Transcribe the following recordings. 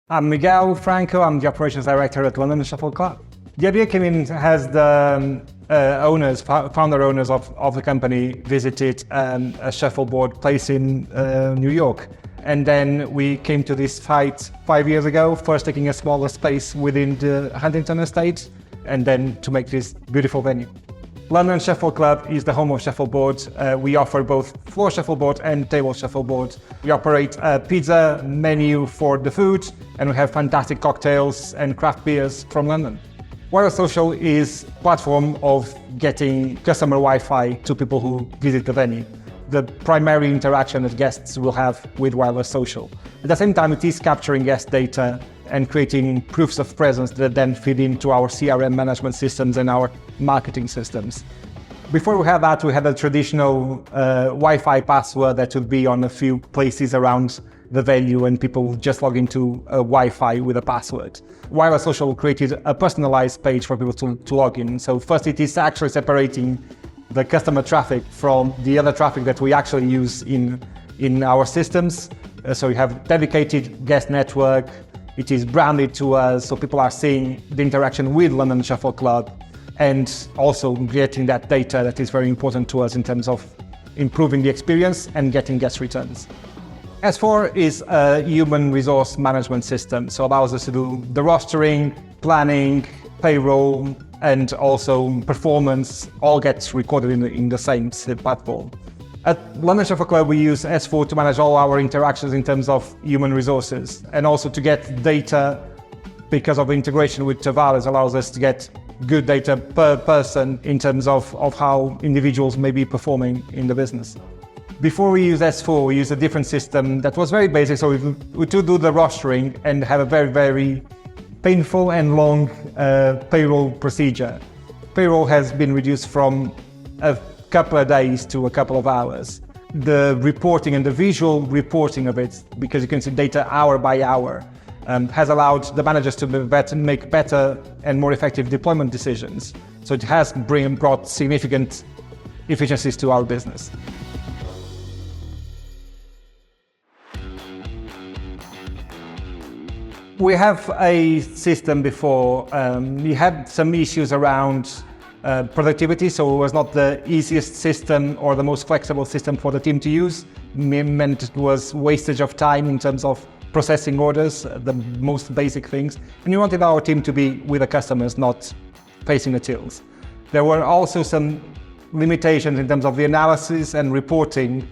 I'm Miguel Franco, I'm the Operations Director at London Shuffle Club. The idea came in as the founder owners of the company visited a shuffleboard place in New York. And then we came to this site 5 years ago, first taking a smaller space within the Huntington estate, and then to make this beautiful venue. London Shuffle Club is the home of shuffleboard. We offer both floor shuffleboard and table shuffleboard. We operate a pizza menu for the food, and we have fantastic cocktails and craft beers from London. Wireless Social is a platform of getting customer Wi-Fi to people who visit the venue. The primary interaction that guests will have with Wireless Social. At the same time, it is capturing guest data and creating proofs of presence that then feed into our CRM management systems and our marketing systems. Before we had that, we had a traditional Wi-Fi password that would be on a few places around the venue, and people would just log into a Wi-Fi with a password. Wireless Social created a personalized page for people to log in. So first, it is actually separating the customer traffic from the other traffic that we actually use in our systems. So you have dedicated guest network. It is branded to us, so people are seeing the interaction with London Shuffle Club, and also getting that data that is very important to us in terms of improving the experience and getting guest returns. S4 is a human resource management system, so allows us to do the rostering, planning, payroll, and also performance all gets recorded in the same platform. At London Shuffle Club, we use S4 to manage all our interactions in terms of human resources, and also to get data because of integration with Tavalis allows us to get good data per person in terms of how individuals may be performing in the business. Before we use S4, we use a different system that was very basic, so we do the rostering and have a very, very painful and long payroll procedure. Payroll has been reduced from a couple of days to a couple of hours. The reporting and the visual reporting of it, because you can see data hour by hour, has allowed the managers to make better and more effective deployment decisions. So it has brought significant efficiencies to our business. We have a system before. We had some issues around productivity, so it was not the easiest system or the most flexible system for the team to use. It meant it was wastage of time in terms of processing orders, the most basic things. And we wanted our team to be with the customers, not facing the tills. There were also some limitations in terms of the analysis and reporting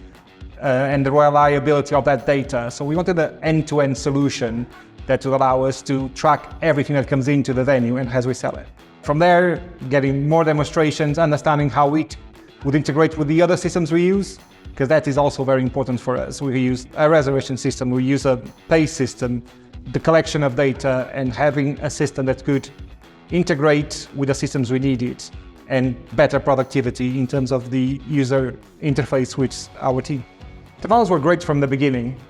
and the reliability of that data. So we wanted an end-to-end solution that would allow us to track everything that comes into the venue and as we sell it. From there, getting more demonstrations, understanding how it would integrate with the other systems we use, because that is also very important for us. We use a reservation system, we use a pay system, the collection of data, and having a system that could integrate with the systems we needed, and better productivity in terms of the user interface with our team. Tavalis were great from the beginning,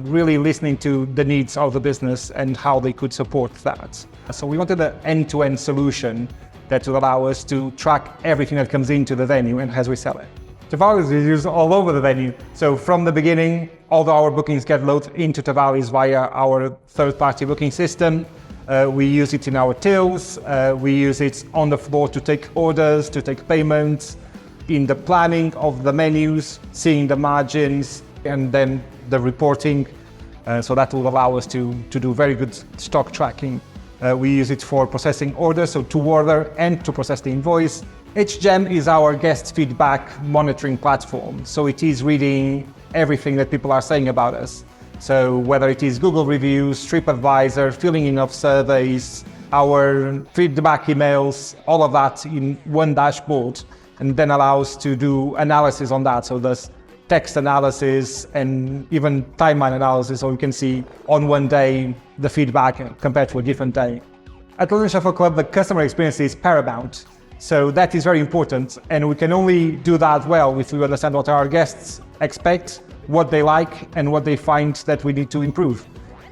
really listening to the needs of the business and how they could support that. So we wanted an end-to-end solution that would allow us to track everything that comes into the venue and as we sell it. Tavalis is used all over the venue. So from the beginning, all our bookings get loaded into Tavalis via our third-party booking system. We use it in our tills, we use it on the floor to take orders, to take payments, in the planning of the menus, seeing the margins, and then the reporting. So that will allow us to do very good stock tracking. We use it for processing orders, so to order and to process the invoice. HGEM is our guest feedback monitoring platform. So it is reading everything that people are saying about us. So whether it is Google reviews, TripAdvisor, filling in of surveys, our feedback emails, all of that in one dashboard, and then allows to do analysis on that. So there's text analysis and even timeline analysis, so we can see on one day the feedback compared to a different day. At London Shuffle Club, the customer experience is paramount. So that is very important, and we can only do that well if we understand what our guests expect, what they like, and what they find that we need to improve.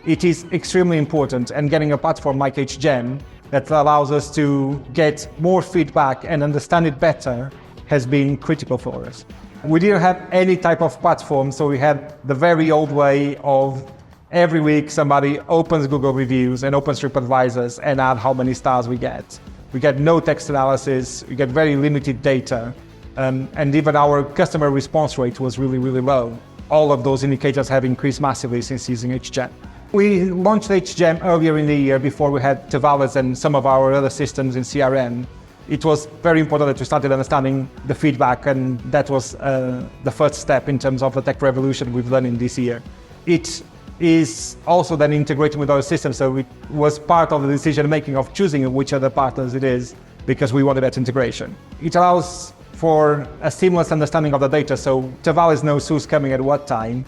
It is extremely important, and getting a platform like HGEM that allows us to get more feedback and understand it better has been critical for us. We didn't have any type of platform, so we had the very old way of every week somebody opens Google reviews and opens TripAdvisors and add how many stars we get. We get no text analysis, we get very limited data, and even our customer response rate was really, really low. All of those indicators have increased massively since using HGEM. We launched HGEM earlier in the year before we had Tavalis and some of our other systems in CRM. It was very important that we started understanding the feedback, and that was the first step in terms of the tech revolution we've done in this year. It is also then integrating with our system, so it was part of the decision making of choosing which other partners it is, because we wanted that integration. It allows for a seamless understanding of the data, so Tavalis knows who's coming at what time.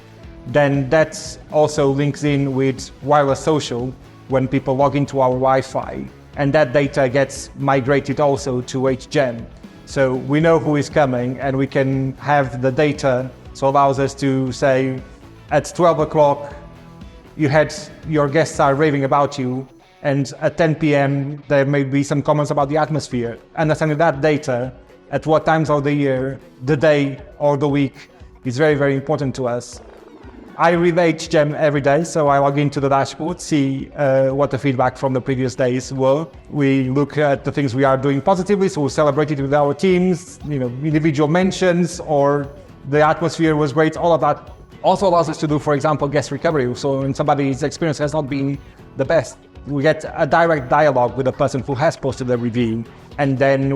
Then that also links in with wireless social when people log into our Wi-Fi, and that data gets migrated also to HGEM. So we know who is coming, and we can have the data, so it allows us to say at 12 o'clock your guests are raving about you, and at 10 p.m. there may be some comments about the atmosphere. Understanding that data at what times of the year, the day or the week is very, very important to us. I read HGEM every day, so I log into the dashboard, see what the feedback from the previous days were. We look at the things we are doing positively, so we celebrate it with our teams, individual mentions, or the atmosphere was great. All of that also allows us to do, for example, guest recovery. So when somebody's experience has not been the best, we get a direct dialogue with the person who has posted the review, and then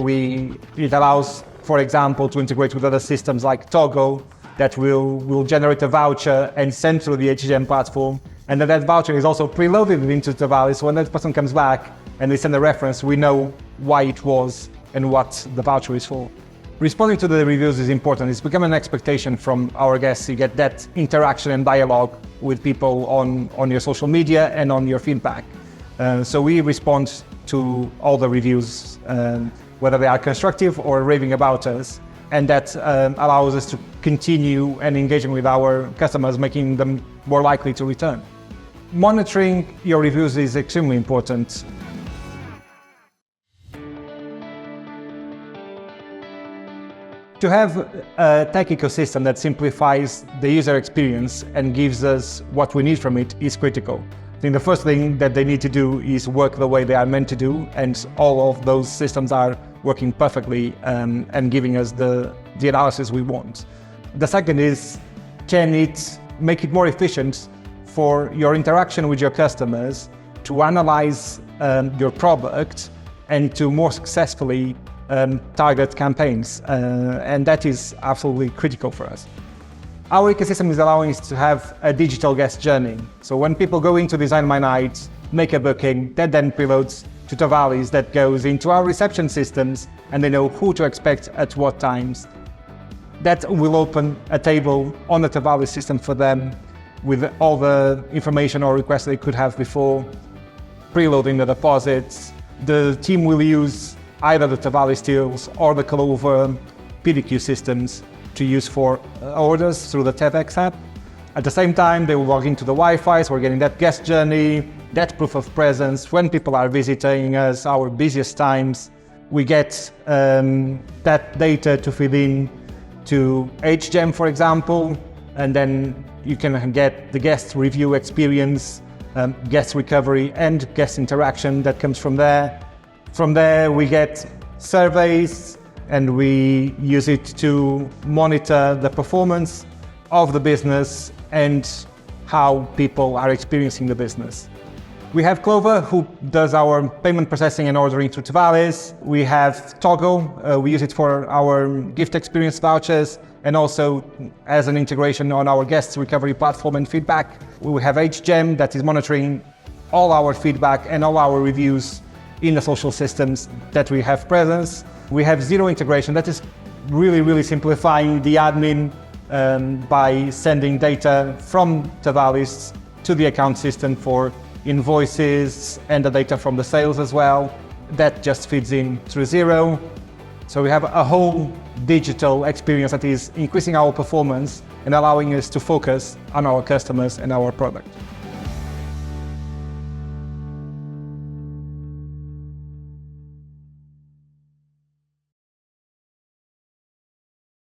it allows, for example, to integrate with other systems like Toggle, that will generate a voucher and send through the HGEM platform, and then that voucher is also preloaded into Tavalis. So when that person comes back and they send a reference, we know why it was and what the voucher is for. Responding to the reviews is important. It's become an expectation from our guests. You get that interaction and dialogue with people on your social media and on your feedback. So we respond to all the reviews, whether they are constructive or raving about us. And that allows us to continue and engaging with our customers, making them more likely to return. Monitoring your reviews is extremely important. To have a tech ecosystem that simplifies the user experience and gives us what we need from it is critical. I think the first thing that they need to do is work the way they are meant to do, and all of those systems are working perfectly and giving us the analysis we want. The second is, can it make it more efficient for your interaction with your customers to analyze your product and to more successfully target campaigns, and that is absolutely critical for us. Our ecosystem is allowing us to have a digital guest journey. So when people go into Design My Night, make a booking, that then preloads to Tavalis, that goes into our reception systems, and they know who to expect at what times. That will open a table on the Tavalis system for them with all the information or requests they could have before, preloading the deposits. The team will use either the Tavalis tools or the Clover PDQ systems to use for orders through the TevX app. At the same time, they will log into the Wi-Fi, so we're getting that guest journey, that proof of presence. When people are visiting us, our busiest times, we get that data to feed in to HGEM, for example, and then you can get the guest review experience, guest recovery, and guest interaction that comes from there. From there, we get surveys, and we use it to monitor the performance of the business and how people are experiencing the business. We have Clover, who does our payment processing and ordering through Tavalis. We have Toggle, we use it for our gift experience vouchers, and also as an integration on our guest recovery platform and feedback. We have HGEM that is monitoring all our feedback and all our reviews in the social systems that we have presence. We have Zero integration, that is really simplifying the admin by sending data from Tavalis to the account system for invoices and the data from the sales as well. That just feeds in through Zero. So we have a whole digital experience that is increasing our performance and allowing us to focus on our customers and our product.